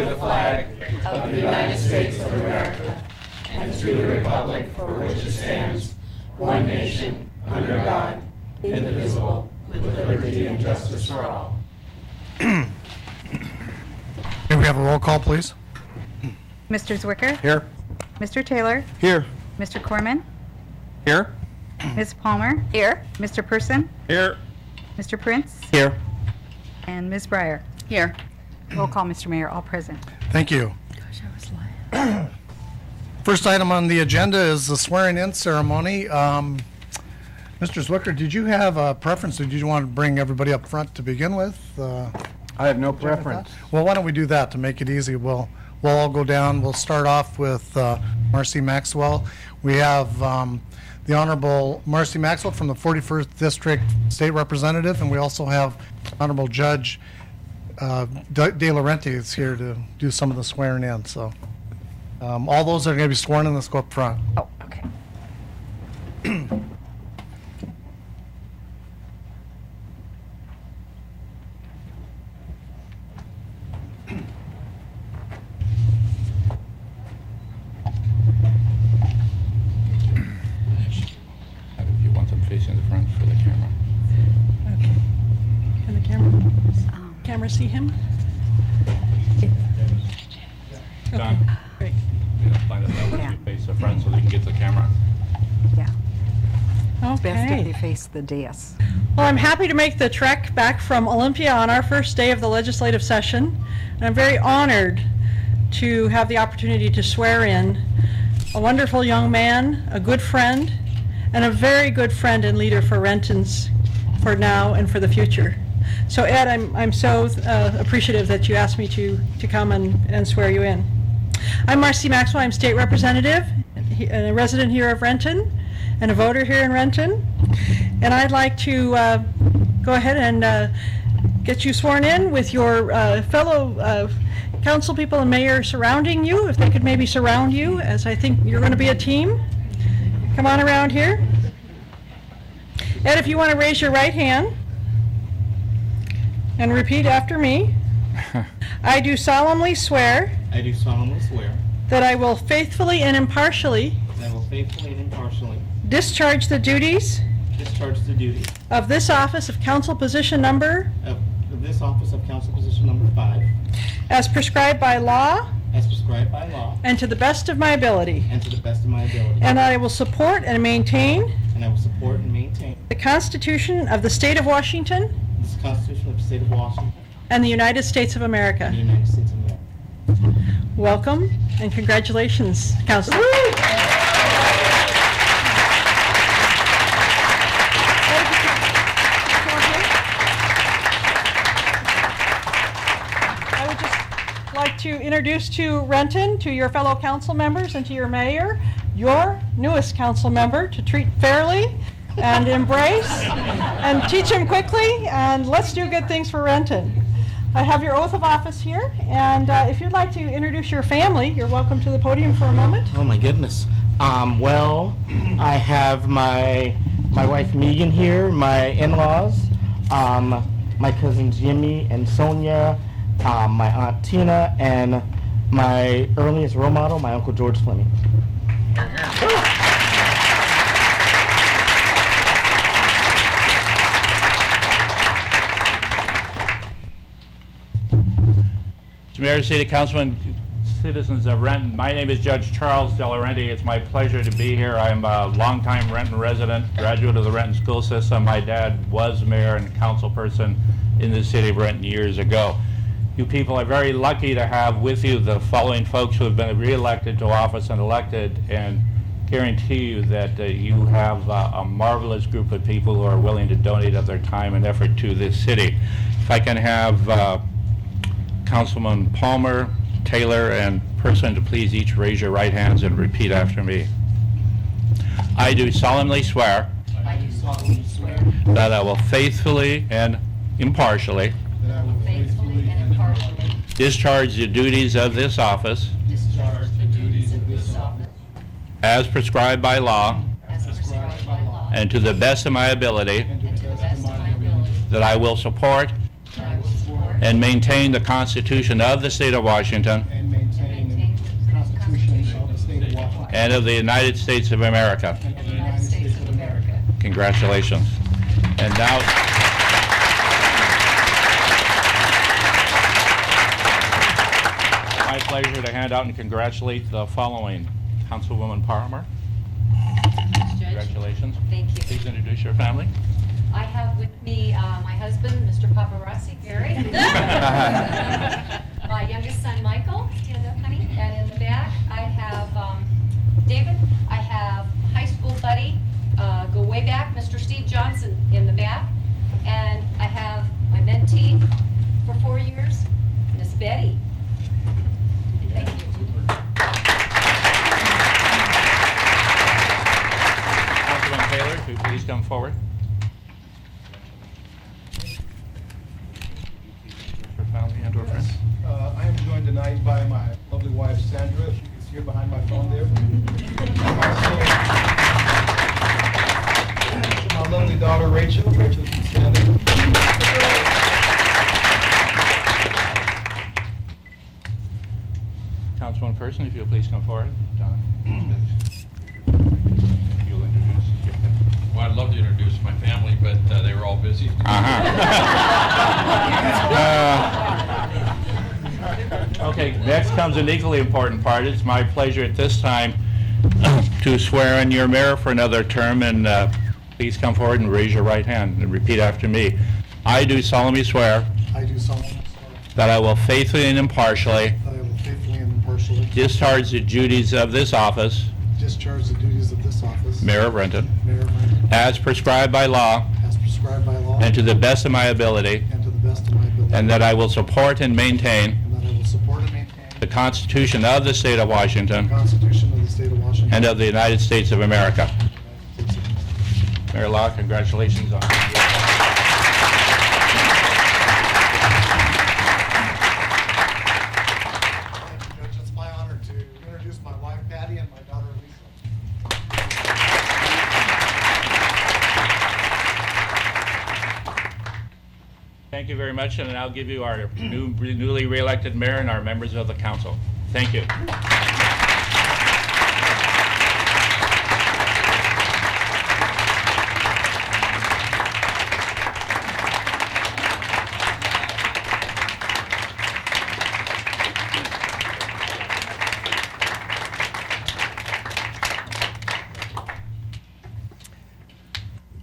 the flag of the United States of America and to the republic for which it stands, one nation, under God, indivisible, with liberty and justice for all. May we have a roll call, please? Mr. Zwicker? Here. Mr. Taylor? Here. Mr. Corman? Here. Ms. Palmer? Here. Mr. Person? Here. Mr. Prince? Here. And Ms. Breyer? Here. Roll call, Mr. Mayor, all present. Thank you. Gosh, I was lying. First item on the agenda is the swearing-in ceremony. Mr. Zwicker, did you have a preference, or did you want to bring everybody up front to begin with? I have no preference. Well, why don't we do that to make it easy? We'll all go down. We'll start off with Marcy Maxwell. We have the Honorable Marcy Maxwell from the 41st District State Representative, and we also have Honorable Judge De Laurenti is here to do some of the swearing in. So all those that are going to be sworn in, let's go up front. Oh, okay. If you want them facing the front for the camera. Okay. Can the camera see him? Done. Great. Find it that way Yeah. you face the front so they can get the camera. Yeah. Best if they Okay. face the dais. Well, I'm happy to make the trek back from Olympia on our first day of the legislative session. And I'm very honored to have the opportunity to swear in a wonderful young man, a good friend, and a very good friend and leader for Renton's for now and for the future. So Ed, I'm so appreciative that you asked me to come and swear you in. I'm Marcy Maxwell. I'm state representative and a resident here of Renton and a voter here in Renton. And I'd like to go ahead and get you sworn in with your fellow council people and mayor surrounding you, if they could maybe surround you, as I think you're going to be a team. Come on around here. Ed, if you want to raise your right hand and repeat after me. I do solemnly swear I do solemnly swear that I will faithfully and impartially that I will faithfully and impartially discharge the duties discharge the duties of this office of council position number of this office of council position number 5 as prescribed by law as prescribed by law and to the best of my ability. and to the best of my ability. And I will support and maintain And I will support and maintain the Constitution of the State of Washington the Constitution of the State of Washington and the United States of America. and the United States of America. Welcome and congratulations, Councilor. I would just like to introduce to Renton, to your fellow council members and to your mayor, your newest council member, to treat fairly and embrace and teach him quickly, and let's do good things for Renton. I have your oath of office here, and if you'd like to introduce your family, you're welcome to the podium for a moment. Oh my goodness. Well, I have my wife Megan here, my in-laws, my cousins Jimmy and Sonia, my aunt Tina, and my earliest role model, my uncle George Fleming. Mayor, City Councilman, citizens of Renton, my name is Judge Charles De Laurenti. It's my pleasure to be here. I'm a longtime Renton resident, graduate of the Renton school system. My dad was mayor and council person in the city of Renton years ago. You people are very lucky to have with you the following folks who have been re-elected to office and elected, and guarantee you that you have a marvelous group of people who are willing to donate of their time and effort to this city. If I can have Councilman Palmer, Taylor, and Person to please each raise your right hands and repeat after me. I do solemnly swear I do solemnly swear that I will faithfully and impartially that I will faithfully and impartially discharge the duties of this office discharge the duties of this office as prescribed by law as prescribed by law and to the best of my ability, and to the best of my ability. that I will support And I will support and maintain the Constitution of the State of Washington and maintain the Constitution of the State of Washington and of the United States of America. and of the United States of America. Congratulations. And now, my pleasure to hand out and congratulate the following. Councilwoman Palmer, Judge. congratulations. Thank you. Please introduce your family. I have with me my husband, Mr. Paparazzi, Gary. My youngest son, Michael, stand up, honey. And in the back, I have David. I have high school buddy, go way back, Mr. Steve Johnson in the back. And I have my mentee for 4 years, Miss Betty. Thank you. Councilman Taylor, if you please come forward. Your family and or friends. I am joined tonight by my lovely wife Sandra. She is here behind my phone there. Also, my lovely daughter Rachel. Rachel, you can stand there. Councilman Person, if you'll please come forward. Don. You'll introduce your family. Well, I'd love to introduce my family, but they were all busy. Okay, next comes an equally important part. It's my pleasure at this time to swear in your mayor for another term, and please come forward and raise your right hand and repeat after me. I do solemnly swear I do solemnly swear that I will faithfully and impartially that I will faithfully and impartially discharge the duties of this office, discharge the duties of this office, Mayor of Renton, Mayor of Renton, as prescribed by law as prescribed by law and to the best of my ability, and to the best of my ability, and that I will support and maintain and that I will support and maintain the Constitution of the State of Washington the Constitution of the State of Washington and of the United States of America. and the United States of America. Mayor Law, congratulations on. Thank you, Judge. It's my honor to introduce my wife Patty and my daughter Lisa. Thank you very much, and I'll give you our newly re-elected mayor and our members of the council. Thank you.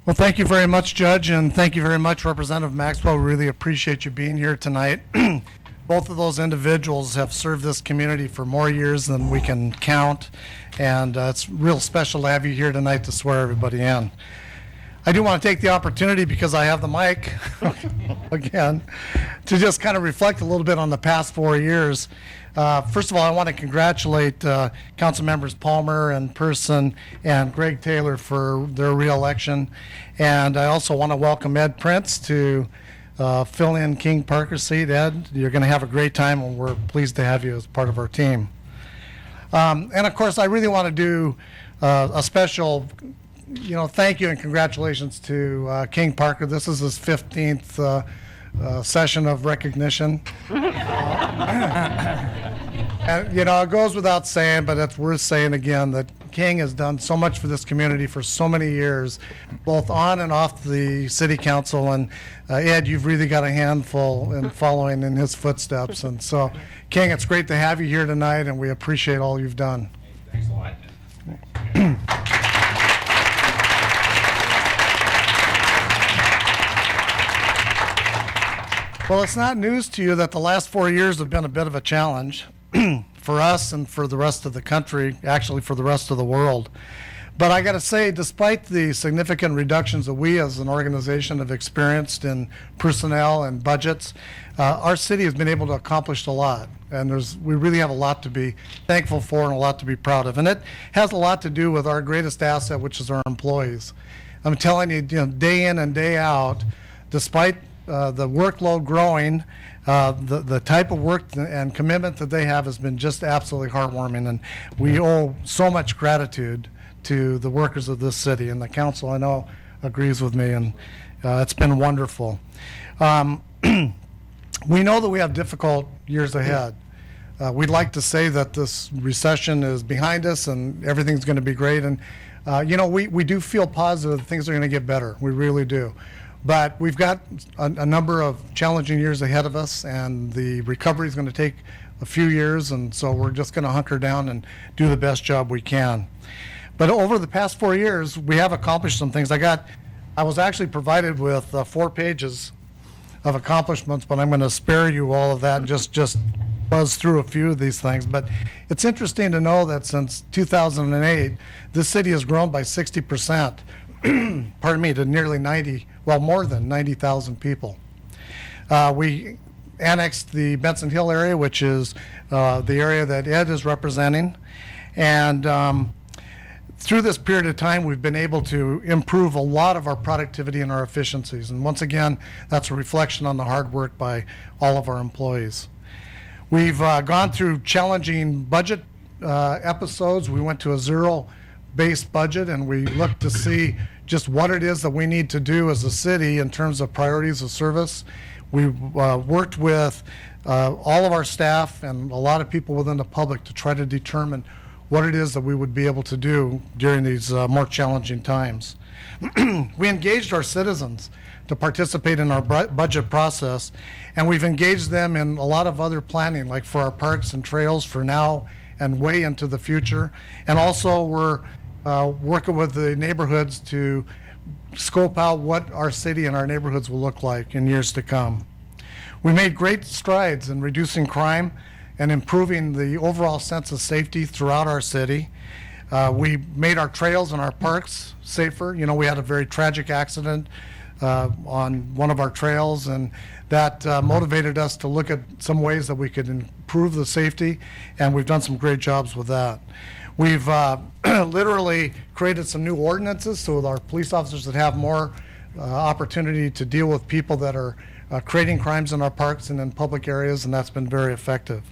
Well, thank you very much, Judge, and thank you very much, Representative Maxwell. We really appreciate you being here tonight. Both of those individuals have served this community for more years than we can count, and it's real special to have you here tonight to swear everybody in. I do want to take the opportunity, because I have the mic again, to just kind of reflect a little bit on the past 4 years. First of all, I want to congratulate Council Members Palmer and Person and Greg Taylor for their reelection. And I also want to welcome Ed Prince to fill in King Parker's seat. Ed, you're going to have a great time, and we're pleased to have you as part of our team. And of course, I really want to do a special thank you and congratulations to King Parker. This is his 15th session of recognition. And, it goes without saying, but it's worth saying again that King has done so much for this community for so many years, both on and off the city council. And Ed, you've really got a handful in following in his footsteps. And so, King, it's great to have you here tonight, and we appreciate all you've done. Thanks a lot. Well, it's not news to you that the last 4 years have been a bit of a challenge for us and for the rest of the country, actually for the rest of the world. But I got to say, despite the significant reductions that we as an organization have experienced in personnel and budgets, our city has been able to accomplish a lot. And we really have a lot to be thankful for and a lot to be proud of. And it has a lot to do with our greatest asset, which is our employees. I'm telling you, day in and day out, despite the workload growing, the type of work and commitment that they have has been just absolutely heartwarming, and we owe so much gratitude to the workers of this city, and the council, I know, agrees with me, and it's been wonderful. We know that we have difficult years ahead. We'd like to say that this recession is behind us and everything's going to be great. And, we do feel positive that things are going to get better. We really do. But we've got a number of challenging years ahead of us, and the recovery is going to take a few years. And so we're just going to hunker down and do the best job we can. But over the past 4 years, we have accomplished some things. I was actually provided with 4 pages of accomplishments, but I'm going to spare you all of that and just buzz through a few of these things. But it's interesting to know that since 2008, this city has grown by 60%, pardon me, to nearly more than 90,000 people. We annexed the Benson Hill area, which is the area that Ed is representing. And through this period of time, we've been able to improve a lot of our productivity and our efficiencies. And once again, that's a reflection on the hard work by all of our employees. We've gone through challenging budget episodes. We went to a zero-based budget, and we looked to see just what it is that we need to do as a city in terms of priorities of service. We worked with all of our staff and a lot of people within the public to try to determine what it is that we would be able to do during these more challenging times. We engaged our citizens to participate in our budget process, and we've engaged them in a lot of other planning, like for our parks and trails for now and way into the future. And also we're working with the neighborhoods to scope out what our city and our neighborhoods will look like in years to come. We made great strides in reducing crime and improving the overall sense of safety throughout our city. We made our trails and our parks safer. We had a very tragic accident on one of our trails, and that motivated us to look at some ways that we could improve the safety, and we've done some great jobs with that. We've literally created some new ordinances so that our police officers would have more opportunity to deal with people that are creating crimes in our parks and in public areas, and that's been very effective.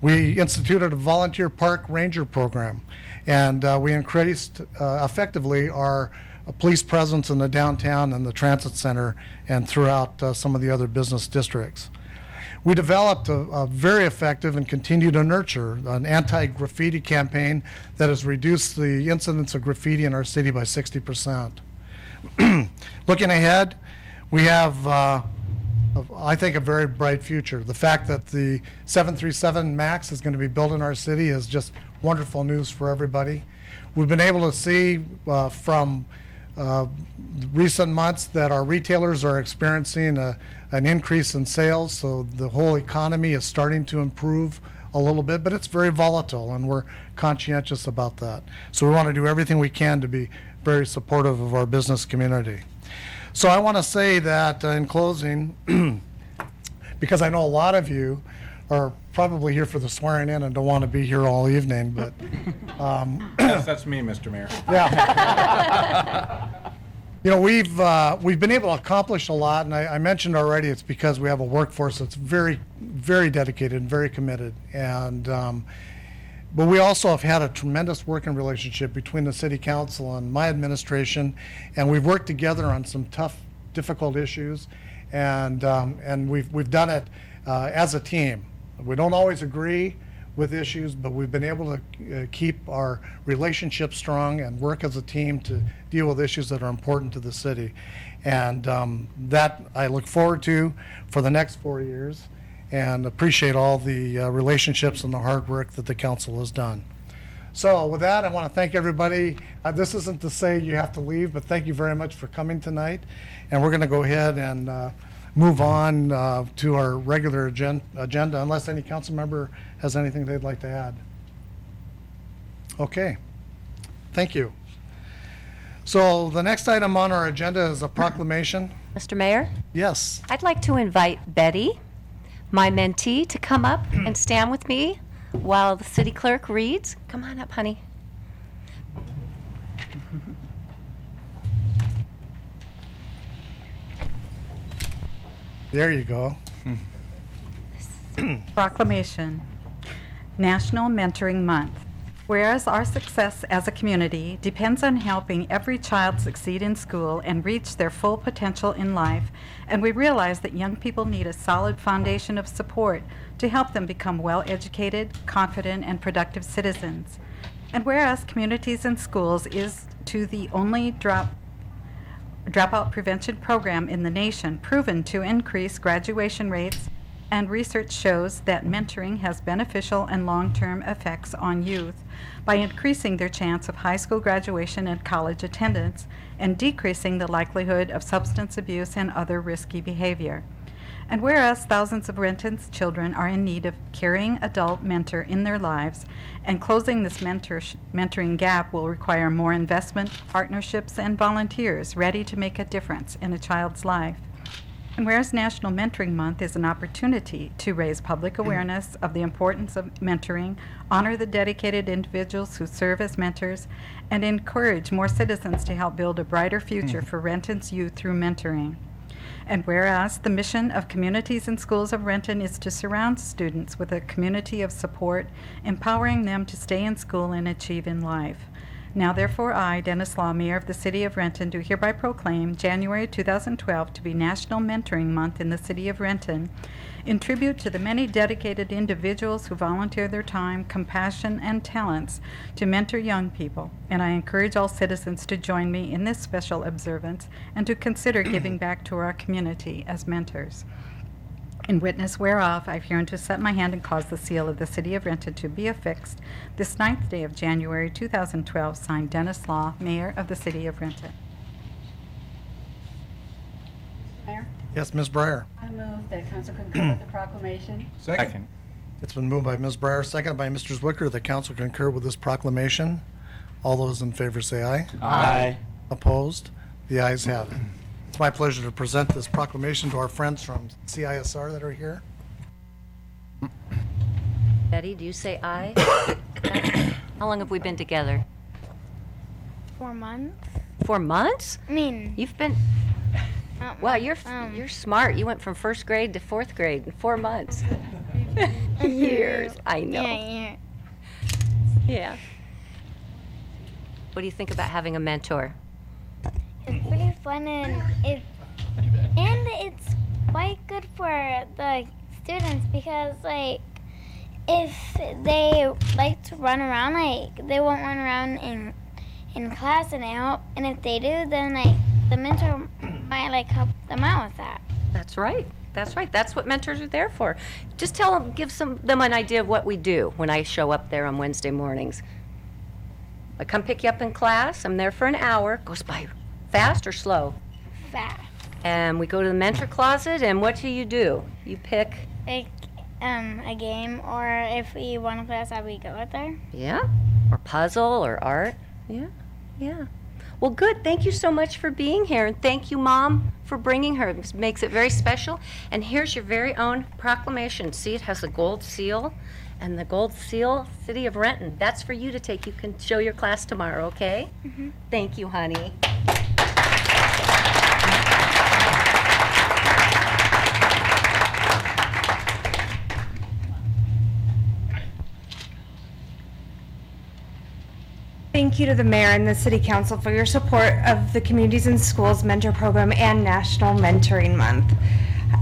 We instituted a volunteer park ranger program, and we increased effectively our police presence in the downtown and the transit center and throughout some of the other business districts. We developed a very effective and continue to nurture an anti-graffiti campaign that has reduced the incidence of graffiti in our city by 60%. Looking ahead, we have I think a very bright future. The fact that the 737 MAX is going to be built in our city is just wonderful news for everybody. We've been able to see from recent months that our retailers are experiencing an increase in sales, so the whole economy is starting to improve a little bit, but it's very volatile, and we're conscientious about that. So we want to do everything we can to be very supportive of our business community. So I want to say that in closing, because I know a lot of you are probably here for the swearing in and don't want to be here all evening, but Yes, that's me, Mr. Mayor. yeah. We've been able to accomplish a lot, and I mentioned already it's because we have a workforce that's very, very dedicated and very committed. And but we also have had a tremendous working relationship between the city council and my administration, and we've worked together on some tough, difficult issues, and we've done it as a team. We don't always agree with issues, but we've been able to keep our relationship strong and work as a team to deal with issues that are important to the city. And that I look forward to for the next 4 years, and appreciate all the relationships and the hard work that the council has done. So with that, I want to thank everybody. This isn't to say you have to leave, but thank you very much for coming tonight. And we're going to go ahead and move on to our regular agenda, unless any council member has anything they'd like to add. Okay, thank you. So the next item on our agenda is a proclamation. Mr. Mayor, Yes. I'd like to invite Betty, my mentee, to come up and stand with me while the city clerk reads. Come on up, honey. There you go. Proclamation, National Mentoring Month. Whereas our success as a community depends on helping every child succeed in school and reach their full potential in life, and we realize that young people need a solid foundation of support to help them become well-educated, confident, and productive citizens. And whereas Communities in Schools is to the only dropout prevention program in the nation proven to increase graduation rates, and research shows that mentoring has beneficial and long-term effects on youth by increasing their chance of high school graduation and college attendance and decreasing the likelihood of substance abuse and other risky behavior. And whereas thousands of Renton's children are in need of caring adult mentor in their lives, and closing this mentoring gap will require more investment, partnerships, and volunteers ready to make a difference in a child's life. And whereas National Mentoring Month is an opportunity to raise public awareness of the importance of mentoring, honor the dedicated individuals who serve as mentors, and encourage more citizens to help build a brighter future for Renton's youth through mentoring. And whereas the mission of Communities in Schools of Renton is to surround students with a community of support, empowering them to stay in school and achieve in life. Now therefore I, Dennis Law, Mayor of the City of Renton, do hereby proclaim January 2012 to be National Mentoring Month in the City of Renton, in tribute to the many dedicated individuals who volunteer their time, compassion, and talents to mentor young people. And I encourage all citizens to join me in this special observance and to consider giving back to our community as mentors. In witness whereof, I hereinto set my hand and cause the seal of the City of Renton to be affixed this 9th day of January 2012, signed Dennis Law, Mayor of the City of Renton. Mayor, Yes, Ms. Breyer. I move that council concur with the proclamation. Second. It's been moved by Ms. Breyer, seconded by Mr. Zwicker, that council concur with this proclamation. All those in favor say aye. Aye. Opposed? The ayes have it. It's my pleasure to present this proclamation to our friends from CISR that are here. Betty, do you say aye? How long have we been together? 4 months. 4 months? I mean, You've been, wow, you're smart. You went from first grade to fourth grade in 4 months. Years, I know. yeah. Yeah. What do you think about having a mentor? It's pretty fun and it's quite good for the students because like if they like to run around, like they won't run around in class and help, and if they do, then like the mentor might like help them out with that. That's right. That's right. That's what mentors are there for. Just tell them, give them an idea of what we do when I show up there on Wednesday mornings. I come pick you up in class. I'm there for an hour. Goes by fast or slow? Fast. And we go to the mentor closet, and what do? You pick? Like a game, or if we want to play outside, we go out there. Yeah. Or puzzle or art. Yeah. Yeah. Well, good. Thank you so much for being here, and thank you, Mom, for bringing her. It makes it very special. And here's your very own proclamation. See, it has the gold seal, and the gold seal, City of Renton. That's for you to take. You can show your class tomorrow, okay? Mm-hmm. Thank you, honey. Thank you to the mayor and the city council for your support of the Communities in Schools Mentor Program and National Mentoring Month.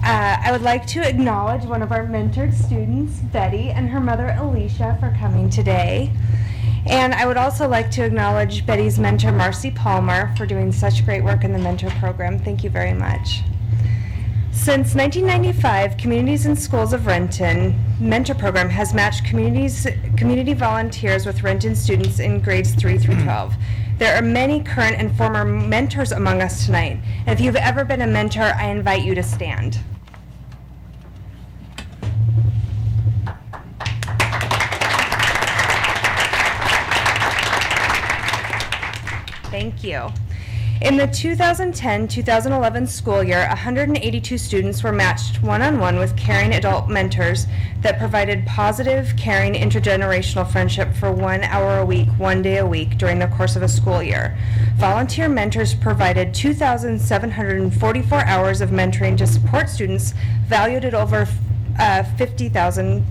I would like to acknowledge one of our mentored students, Betty, and her mother, Alicia, for coming today. And I would also like to acknowledge Betty's mentor, Marcy Palmer, for doing such great work in the mentor program. Thank you very much. Since 1995, Communities in Schools of Renton Mentor Program has matched community volunteers with Renton students in grades 3 through 12. There are many current and former mentors among us tonight. And if you've ever been a mentor, I invite you to stand. Thank you. In the 2010-2011 school year, 182 students were matched one-on-one with caring adult mentors that provided positive, caring, intergenerational friendship for 1 hour a week, 1 day a week during the course of a school year. Volunteer mentors provided 2,744 hours of mentoring to support students valued at over $50,000.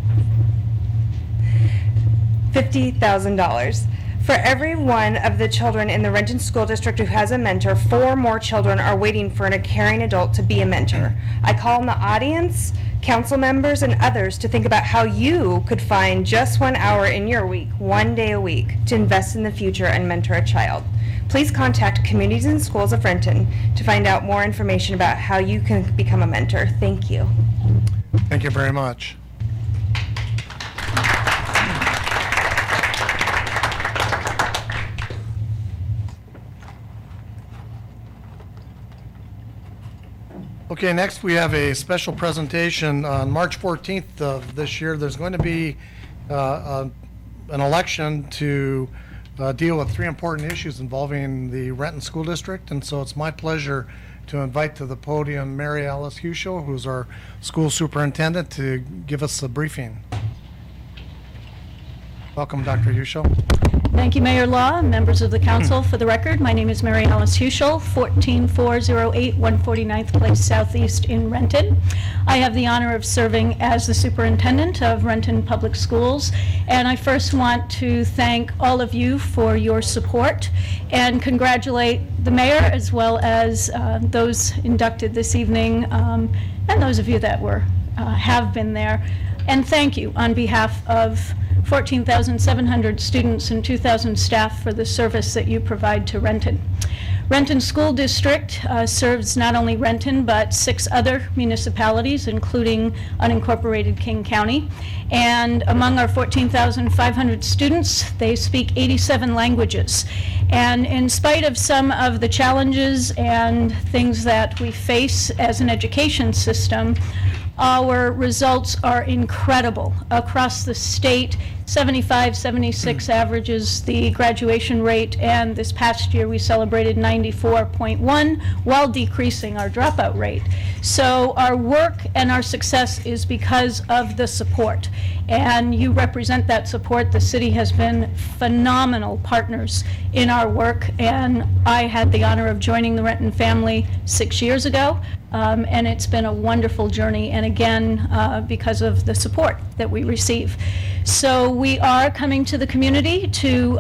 $50,000. For every one of the children in the Renton School District who has a mentor, 4 more children are waiting for a caring adult to be a mentor. I call on the audience, council members, and others to think about how you could find just 1 hour in your week, 1 day a week, to invest in the future and mentor a child. Please contact Communities and Schools of Renton to find out more information about how you can become a mentor. Thank you. Thank you very much. Okay, next we have a special presentation on March 14th of this year. There's going to be an election to deal with 3 important issues involving the Renton School District, and so it's my pleasure to invite to the podium Mary Alice Huschel, who's our school superintendent, to give us a briefing. Welcome, Dr. Huschel. Thank you, Mayor Law, members of the council. For the record, my name is Mary Alice Huschel, 14408 149th Place Southeast in Renton. I have the honor of serving as the superintendent of Renton Public Schools, and I first want to thank all of you for your support and congratulate the mayor as well as those inducted this evening and those of you that have been there. And thank you on behalf of 14,700 students and 2,000 staff for the service that you provide to Renton. Renton School District serves not only Renton, but 6 other municipalities, including unincorporated King County. And among our 14,500 students, they speak 87 languages. And in spite of some of the challenges and things that we face as an education system, our results are incredible. Across the state, 75, 76 averages the graduation rate, and this past year we celebrated 94.1 while decreasing our dropout rate. So our work and our success is because of the support, and you represent that support. The city has been phenomenal partners in our work, and I had the honor of joining the Renton family 6 years ago. And it's been a wonderful journey, and again, because of the support that we receive. So we are coming to the community to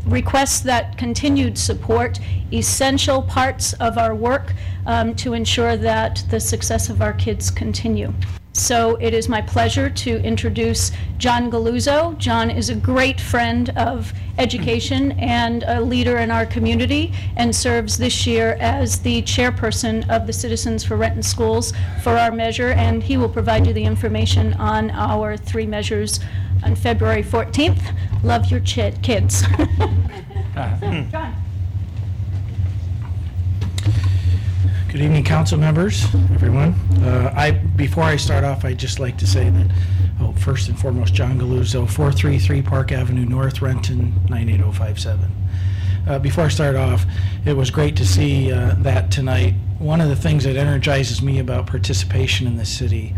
request that continued support, essential parts of our work to ensure that the success of our kids continue. So it is my pleasure to introduce John Galuzzo. John is a great friend of education and a leader in our community, and serves this year as the chairperson of the Citizens for Renton Schools for our measure, and he will provide you the information on our 3 measures on February 14th. Love your kids. John. Good evening, council members, everyone. Before I start off, I'd just like to say that, first and foremost, John Galuzzo, 433 Park Avenue North, Renton, 98057. Before I start off, it was great to see that tonight. One of the things that energizes me about participation in this city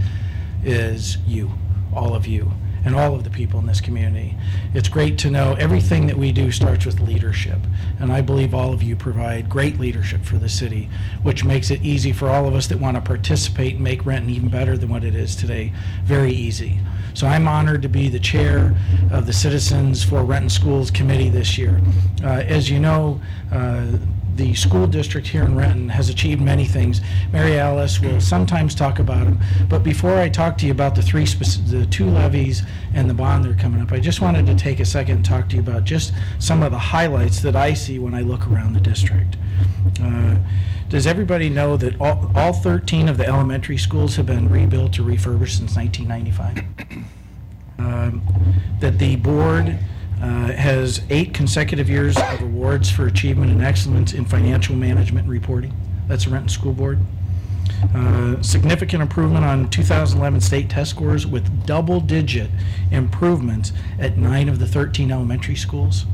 is you, all of you, and all of the people in this community. It's great to know everything that we do starts with leadership, and I believe all of you provide great leadership for the city, which makes it easy for all of us that want to participate and make Renton even better than what it is today, very easy. So I'm honored to be the chair of the Citizens for Renton Schools Committee this year. As you know, the school district here in Renton has achieved many things. Mary Alice will sometimes talk about them, but before I talk to you about the 2 levies and the bond that are coming up, I just wanted to take a second and talk to you about just some of the highlights that I see when I look around the district. Does everybody know that all 13 of the elementary schools have been rebuilt or refurbished since 1995? That the board has 8 consecutive years of awards for achievement and excellence in financial management and reporting. That's the Renton School Board. Significant improvement on 2011 state test scores with double-digit improvements at 9 of the 13 elementary schools.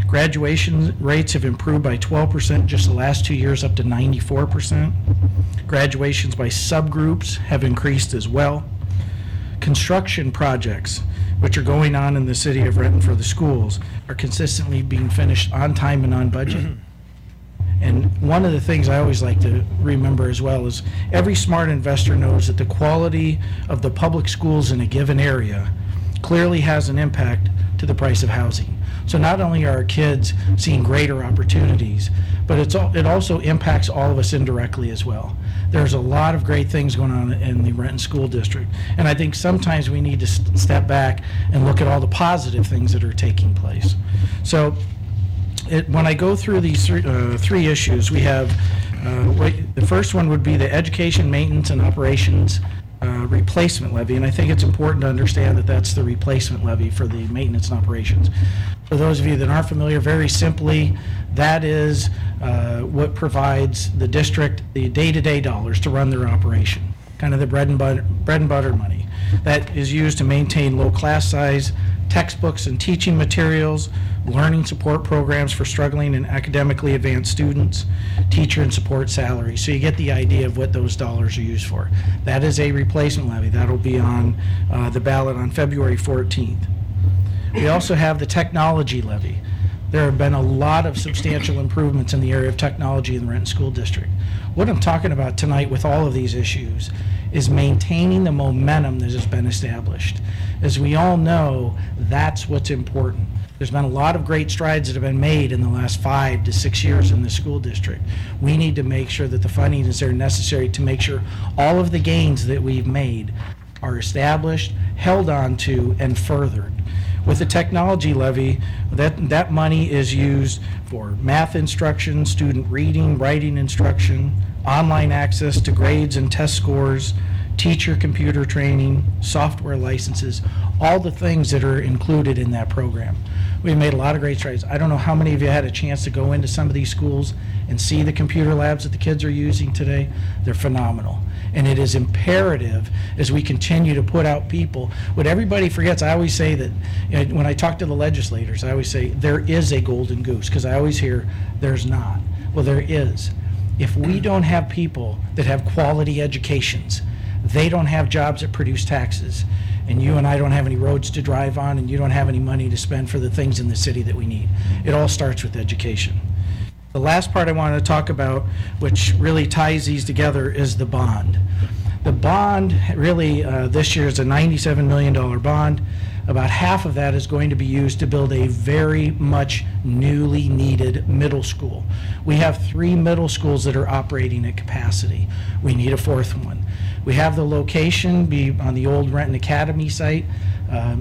Graduation rates have improved by 12% just the last 2 years, up to 94%. Graduations by subgroups have increased as well. Construction projects, which are going on in the city of Renton for the schools, are consistently being finished on time and on budget. And one of the things I always like to remember as well is every smart investor knows that the quality of the public schools in a given area clearly has an impact to the price of housing. So not only are our kids seeing greater opportunities, but it also impacts all of us indirectly as well. There's a lot of great things going on in the Renton School District, and I think sometimes we need to step back and look at all the positive things that are taking place. So when I go through these three issues, we have the first one would be the education, maintenance, and operations replacement levy, and I think it's important to understand that that's the replacement levy for the maintenance and operations. For those of you that aren't familiar, very simply, that is what provides the district the day-to-day dollars to run their operation, kind of the bread and butter money that is used to maintain low class size, textbooks and teaching materials, learning support programs for struggling and academically advanced students, teacher and support salaries. So you get the idea of what those dollars are used for. That is a replacement levy. That'll be on the ballot on February 14th. We also have the technology levy. There have been a lot of substantial improvements in the area of technology in the Renton School District. What I'm talking about tonight with all of these issues is maintaining the momentum that has been established. As we all know, that's what's important. There's been a lot of great strides that have been made in the last 5 to 6 years in the school district. We need to make sure that the funding is there necessary to make sure all of the gains that we've made are established, held on to, and furthered. With the technology levy, that money is used for math instruction, student reading, writing instruction, online access to grades and test scores, teacher computer training, software licenses, all the things that are included in that program. We've made a lot of great strides. I don't know how many of you had a chance to go into some of these schools and see the computer labs that the kids are using today. They're phenomenal. And it is imperative as we continue to put out people. What everybody forgets, I always say that, you know, when I talk to the legislators, I always say there is a golden goose, because I always hear there's not. Well, there is. If we don't have people that have quality educations, they don't have jobs that produce taxes, and you and I don't have any roads to drive on, and you don't have any money to spend for the things in the city that we need. It all starts with education. The last part I want to talk about, which really ties these together, is the bond. The bond really this year is a $97 million bond. About half of that is going to be used to build a very much newly needed middle school. We have 3 middle schools that are operating at capacity. We need a 4th one. We have the location be on the old Renton Academy site,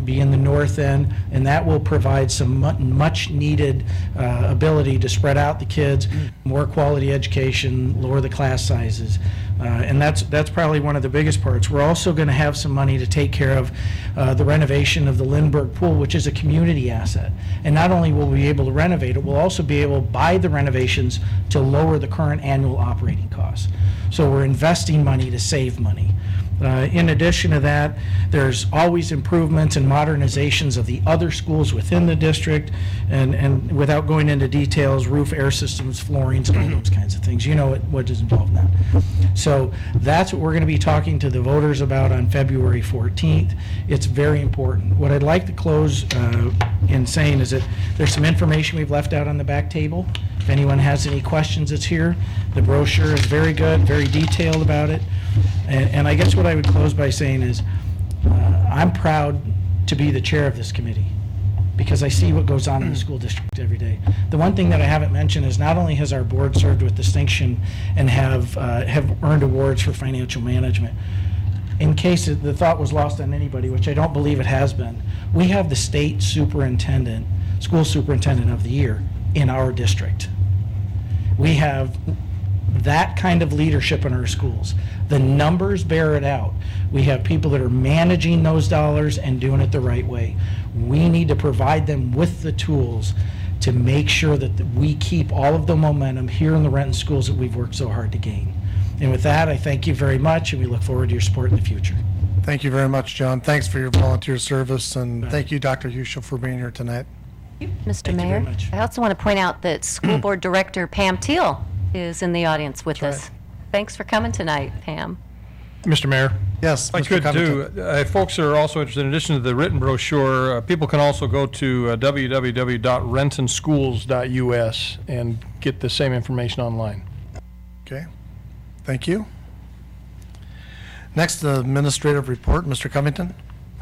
be in the north end, and that will provide some much needed ability to spread out the kids, more quality education, lower the class sizes. And that's probably one of the biggest parts. We're also going to have some money to take care of the renovation of the Lindbergh Pool, which is a community asset. And not only will we be able to renovate it, we'll also be able, by the renovations, to lower the current annual operating costs. So we're investing money to save money. In addition to that, there's always improvements and modernizations of the other schools within the district, and without going into details, roof, air systems, floorings, and all those kinds of things. You know what is involved in that. So that's what we're going to be talking to the voters about on February 14th. It's very important. What I'd like to close in saying is that there's some information we've left out on the back table. If anyone has any questions, it's here. The brochure is very good, very detailed about it. And I guess what I would close by saying is I'm proud to be the chair of this committee because I see what goes on in the school district every day. The one thing that I haven't mentioned is not only has our board served with distinction and have earned awards for financial management, in case the thought was lost on anybody, which I don't believe it has been, we have the state superintendent, school superintendent of the year in our district. We have that kind of leadership in our schools. The numbers bear it out. We have people that are managing those dollars and doing it the right way. We need to provide them with the tools to make sure that we keep all of the momentum here in the Renton schools that we've worked so hard to gain. And with that, I thank you very much, and we look forward to your support in the future. Thank you very much, John. Thanks for your volunteer service, and thank you, Dr. Huschel, for being here tonight. Mr. Thank you Mayor, very much. I also want to point out that School Board Director Pam Teal is in the audience with That's us. Thanks for coming tonight, Pam. Mr. Mayor, Yes, if I Mr. could Covington. too, if folks are also interested, in addition to the written brochure, people can also go to www.rentonschools.us and get the same information online. Okay, thank you. Next, the administrative report, Mr. Covington.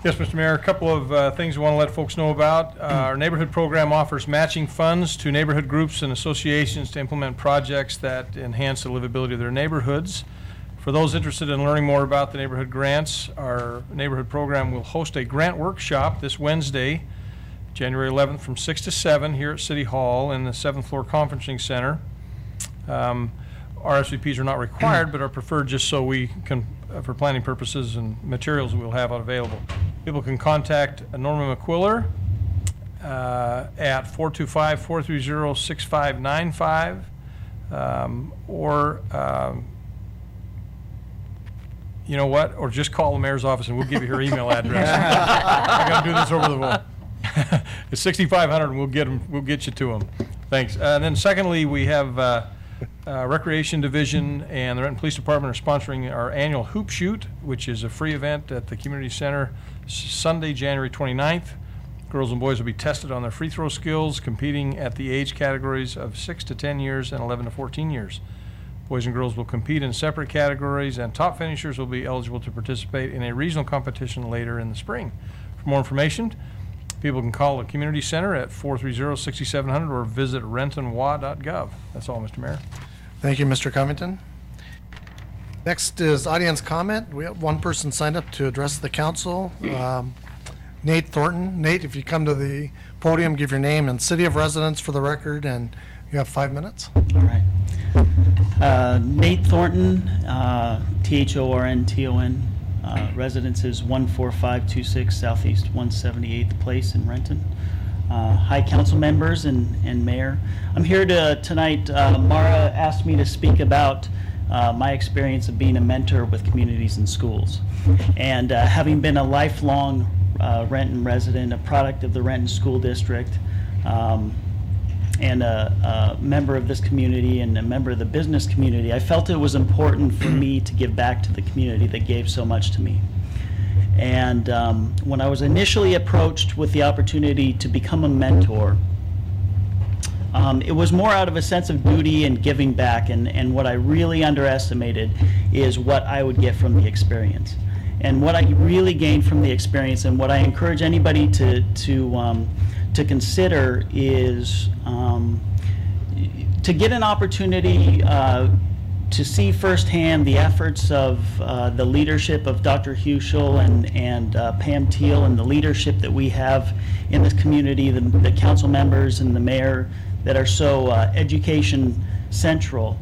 Yes, Mr. Mayor, a couple of things we want to let folks know about. Our neighborhood program offers matching funds to neighborhood groups and associations to implement projects that enhance the livability of their neighborhoods. For those interested in learning more about the neighborhood grants, our neighborhood program will host a grant workshop this Wednesday, January 11th from 6 to 7 here at City Hall in the 7th floor conferencing center. RSVPs are not required, but are preferred just so we can, for planning purposes and materials we'll have available. People can contact Norma McQuiller at 425-430-6595 or you know what? Or just call the mayor's office and we'll give you her email address. I got to do this over the phone. It's 6,500 and we'll get you to them. Thanks. And then secondly, we have Recreation Division and the Renton Police Department are sponsoring our annual Hoop Shoot, which is a free event at the Community Center Sunday, January 29th. Girls and boys will be tested on their free throw skills, competing at the age categories of 6 to 10 years and 11 to 14 years. Boys and girls will compete in separate categories, and top finishers will be eligible to participate in a regional competition later in the spring. For more information, people can call the Community Center at 430-6700 or visit rentonwa.gov. That's all, Mr. Mayor. Thank you, Mr. Covington. Next is audience comment. We have one person signed up to address the council. Nate Thornton. Nate, if you come to the podium, give your name and city of residence for the record, and you have 5 minutes. All right. Nate Thornton, Thornton. Residence is 14526 Southeast 178th Place in Renton. Hi, council members and mayor. I'm here tonight. Mara asked me to speak about my experience of being a mentor with communities and schools. And having been a lifelong Renton resident, a product of the Renton School District, and a member of this community and a member of the business community, I felt it was important for me to give back to the community that gave so much to me. And when I was initially approached with the opportunity to become a mentor, it was more out of a sense of duty and giving back, and what I really underestimated is what I would get from the experience. And what I really gained from the experience, and what I encourage anybody to consider, is to get an opportunity to see firsthand the efforts of the leadership of Dr. Huschel and Pam Teal, and the leadership that we have in this community, the council members and the mayor that are so education central.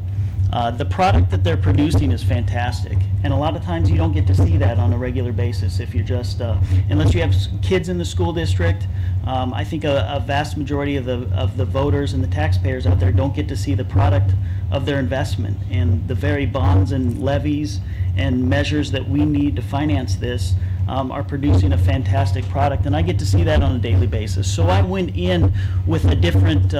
The product that they're producing is fantastic, and a lot of times you don't get to see that on a regular basis if you're just, unless you have kids in the school district. I think a vast majority of the voters and the taxpayers out there don't get to see the product of their investment, and the very bonds and levies and measures that we need to finance this are producing a fantastic product, and I get to see that on a daily basis. So I went in with a different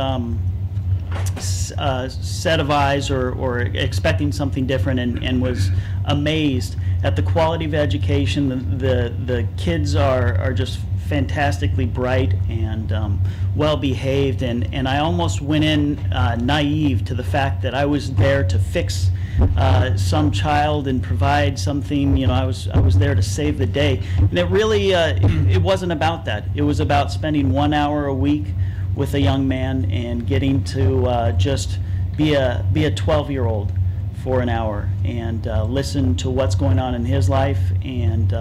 set of eyes, or expecting something different, and was amazed at the quality of education. The kids are just fantastically bright and well behaved, and I almost went in naive to the fact that I was there to fix some child and provide something. You know, I was there to save the day, and it really it wasn't about that. It was about spending 1 hour a week with a young man and getting to just be a 12-year-old for an hour and listen to what's going on in his life. And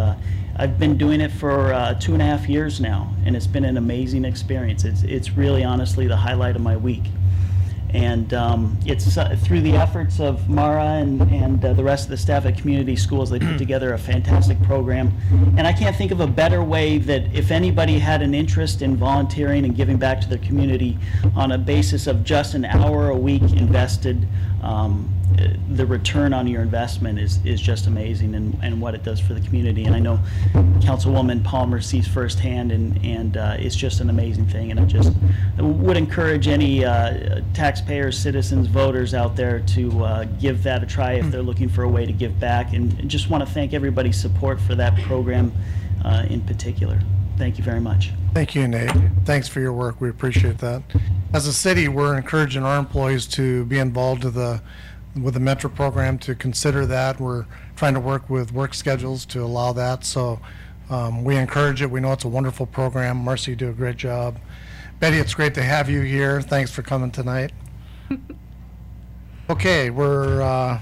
I've been doing it for 2.5 years now, and it's been an amazing experience. It's really honestly the highlight of my week. And it's through the efforts of Mara and the rest of the staff at Community Schools. They put together a fantastic program. And I can't think of a better way that if anybody had an interest in volunteering and giving back to their community on a basis of just an hour a week invested, the return on your investment is just amazing, and what it does for the community. And I know Councilwoman Palmer sees firsthand, and it's just an amazing thing. And I would encourage any taxpayers, citizens, voters out there to give that a try if they're looking for a way to give back. And just want to thank everybody's support for that program in particular. Thank you very much. Thank you, Nate. Thanks for your work. We appreciate that. As a city, we're encouraging our employees to be involved with the mentor program, to consider that. We're trying to work with work schedules to allow that. So We encourage it. We know it's a wonderful program. Marcy, you do a great job. Betty, it's great to have you here. Thanks for coming tonight. Okay, we're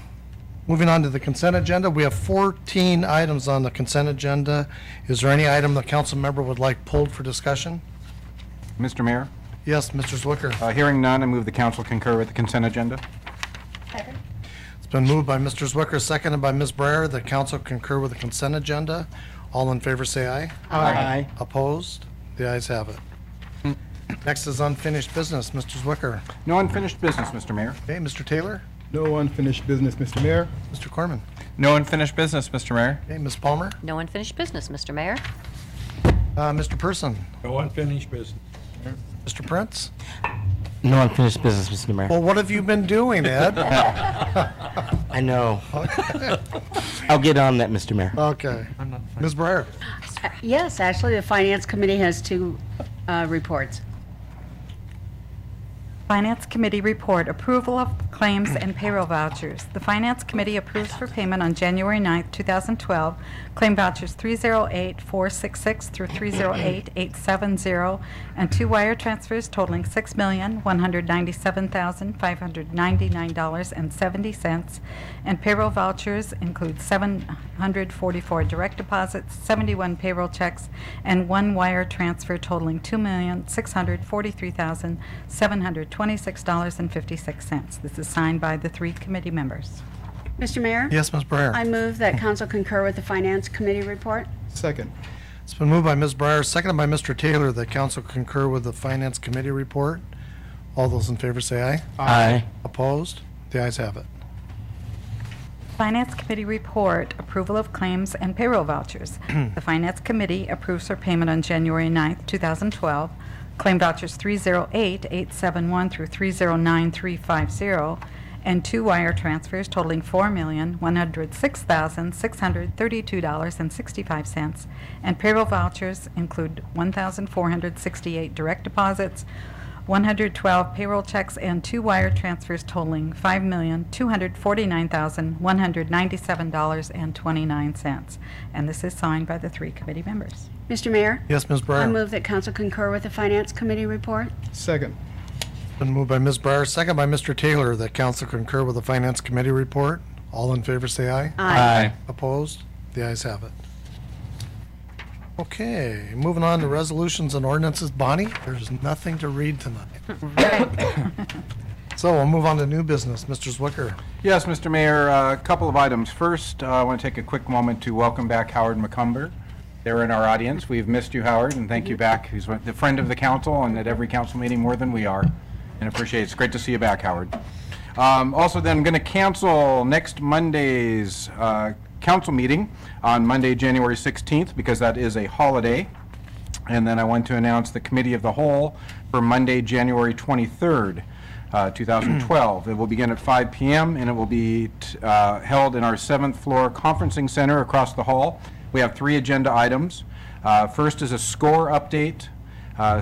moving on to the consent agenda. We have 14 items on the consent agenda. Is there any item the council member would like pulled for discussion? Mr. Mayor, Yes, Mr. Zwicker. hearing none, I move the council concur with the consent agenda. It's been moved by Mr. Zwicker, seconded by Ms. Breyer, that council concur with the consent agenda. All in favor say aye. Aye. Opposed? The ayes have it. Next is unfinished business. Mr. Zwicker. No unfinished business, Mr. Mayor. Okay, Mr. Taylor? No unfinished business, Mr. Mayor. Mr. Corman? No unfinished business, Mr. Mayor. Okay, Ms. Palmer? No unfinished business, Mr. Mayor. Mr. Person? No unfinished business. Mr. Prince? No unfinished business, Mr. Mayor. Well, what have you been doing, Ed? I know. I'll get on that, Mr. Mayor. Okay. Ms. Breyer? Yes, actually, the Finance Committee has two reports. Finance Committee report, approval of claims and payroll vouchers. The Finance Committee approves for payment on January 9th, 2012, claim vouchers 308-466 through 308-870, and two wire transfers totaling $6,197,599.70, and payroll vouchers include 744 direct deposits, 71 payroll checks, and one wire transfer totaling $2,643,726.56. This is signed by the three committee members. Mr. Mayor? Yes, Ms. Breyer. I move that council concur with the Finance Committee report. Second. It's been moved by Ms. Breyer, seconded by Mr. Taylor, that council concur with the Finance Committee report. All those in favor say aye. Aye. Opposed? The ayes have it. Finance Committee report, approval of claims and payroll vouchers. The Finance Committee approves for payment on January 9th, 2012, claim vouchers 308-871 through 309-350, and two wire transfers totaling $4,106,632.65, and payroll vouchers include 1,468 direct deposits, 112 payroll checks, and two wire transfers totaling $5,249,197.29. And this is signed by the three committee members. Mr. Mayor? Yes, Ms. Breyer. I move that council concur with the Finance Committee report. Second. Been moved by Ms. Breyer, seconded by Mr. Taylor, that council concur with the Finance Committee report. All in favor say aye. Aye. Opposed? The ayes have it. Okay, moving on to resolutions and ordinances. Bonnie, there's nothing to read tonight. So we'll move on to new business. Mr. Zwicker. Yes, Mr. Mayor, a couple of items. First, I want to take a quick moment to welcome back Howard McCumber. They're in our audience. We've missed you, Howard, and thank you back. He's a friend of the council and at every council meeting more than we are, and appreciate it. It's great to see you back, Howard. Also, then I'm going to cancel next Monday's council meeting on Monday, January 16th, because that is a holiday. And then I want to announce the Committee of the Whole for Monday, January 23rd, 2012. It will begin at 5 p.m. and it will be held in our 7th floor conferencing center across the hall. We have 3 agenda items. First is a score update.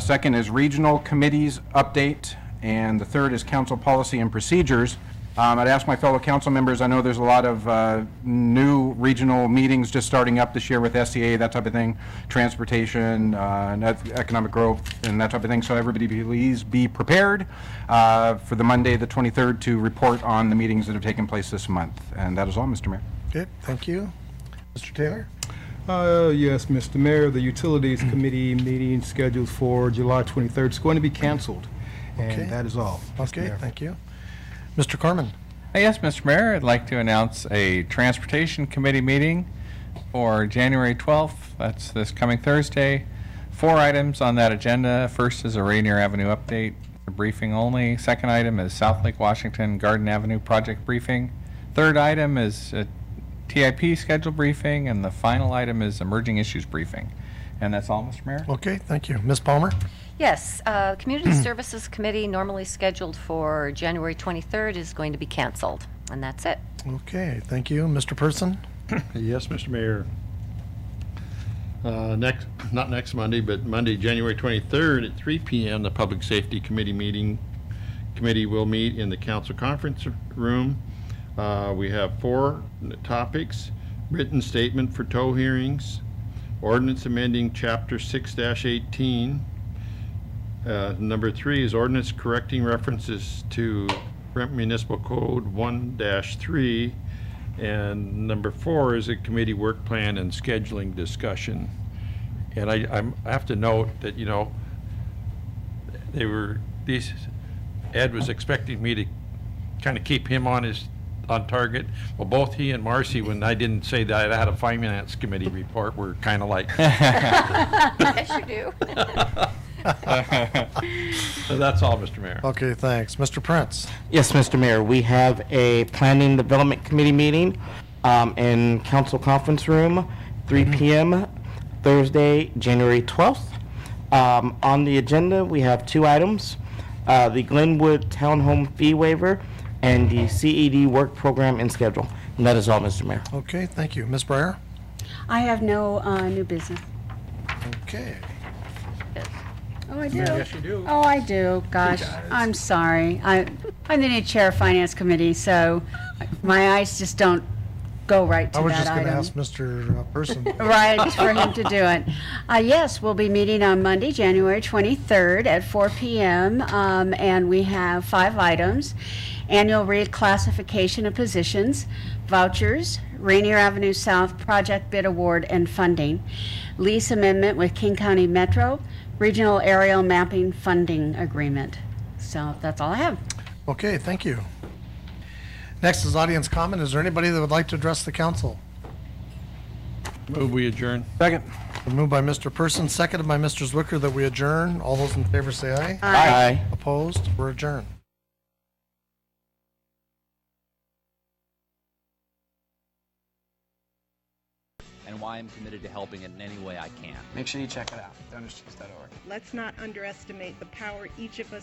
Second is regional committees update. And the third is council policy and procedures. I'd ask my fellow council members, I know there's a lot of new regional meetings just starting up this year with SCA, that type of thing, transportation, and economic growth, and that type of thing. So everybody please be prepared for the Monday, the 23rd, to report on the meetings that have taken place this month. And that is all, Mr. Mayor. Okay, thank you. Mr. Taylor? Yes, Mr. Mayor, the Utilities Committee meeting scheduled for July 23rd is going to be canceled. Okay. And that is all. Mr. Okay, Mayor. thank you. Mr. Corman? Yes, Mr. Mayor, I'd like to announce a Transportation Committee meeting for January 12th. That's this coming Thursday. 4 items on that agenda. First is a Rainier Avenue update, a briefing only. Second item is South Lake Washington Garden Avenue project briefing. Third item is a TIP schedule briefing, and the final item is emerging issues briefing. And that's all, Mr. Mayor. Okay, thank you. Ms. Palmer? Yes, Community Services Committee, normally scheduled for January 23rd, is going to be canceled, and that's it. Okay, thank you. Mr. Person? Yes, Mr. Mayor. Not next Monday, but Monday, January 23rd at 3 p.m., the Public Safety Committee will meet in the council conference room. We have 4 topics: written statement for tow hearings, Ordinance amending Chapter 6-18. Number 3 is ordinance correcting references to Renton Municipal Code 1-3. And number 4 is a committee work plan and scheduling discussion. And I have to note that, you know, Ed was expecting me to kind of keep him on target. Well, both he and Marcy, when I didn't say that I had a finance committee report, were kind of like. Yes, you do. So that's all, Mr. Mayor. Okay, thanks. Mr. Prince? Yes, Mr. Mayor, we have a Planning Development Committee meeting in Council Conference Room, 3 p.m. Thursday, January 12th. On the agenda, we have 2 items, the Glenwood Townhome Fee Waiver and the CED Work Program and Schedule. And that is all, Mr. Mayor. Okay, thank you. Ms. Breyer? I have no new business. Okay. Oh, I do? Yes, you do. Oh, I do. Gosh, I'm sorry. I'm the new chair of Finance Committee, so my eyes just don't go right to I was that just going to item. ask Mr. Person. Right, for him to do it. Yes, we'll be meeting on Monday, January 23rd at 4 p.m., and we have 5 items. Annual reclassification of positions, vouchers, Rainier Avenue South project bid award and funding, lease amendment with King County Metro, regional aerial mapping funding agreement. So that's all I have. Okay, thank you. Next is audience comment. Is there anybody that would like to address the council? Move we adjourn. Second. Moved by Mr. Person, seconded by Mr. Zwicker that we adjourn. All those in favor say aye. Aye. Opposed? We're adjourned. And why I'm committed to helping it in any way I can. Make sure you check it out, donerschoose.org. Let's not underestimate the power each of us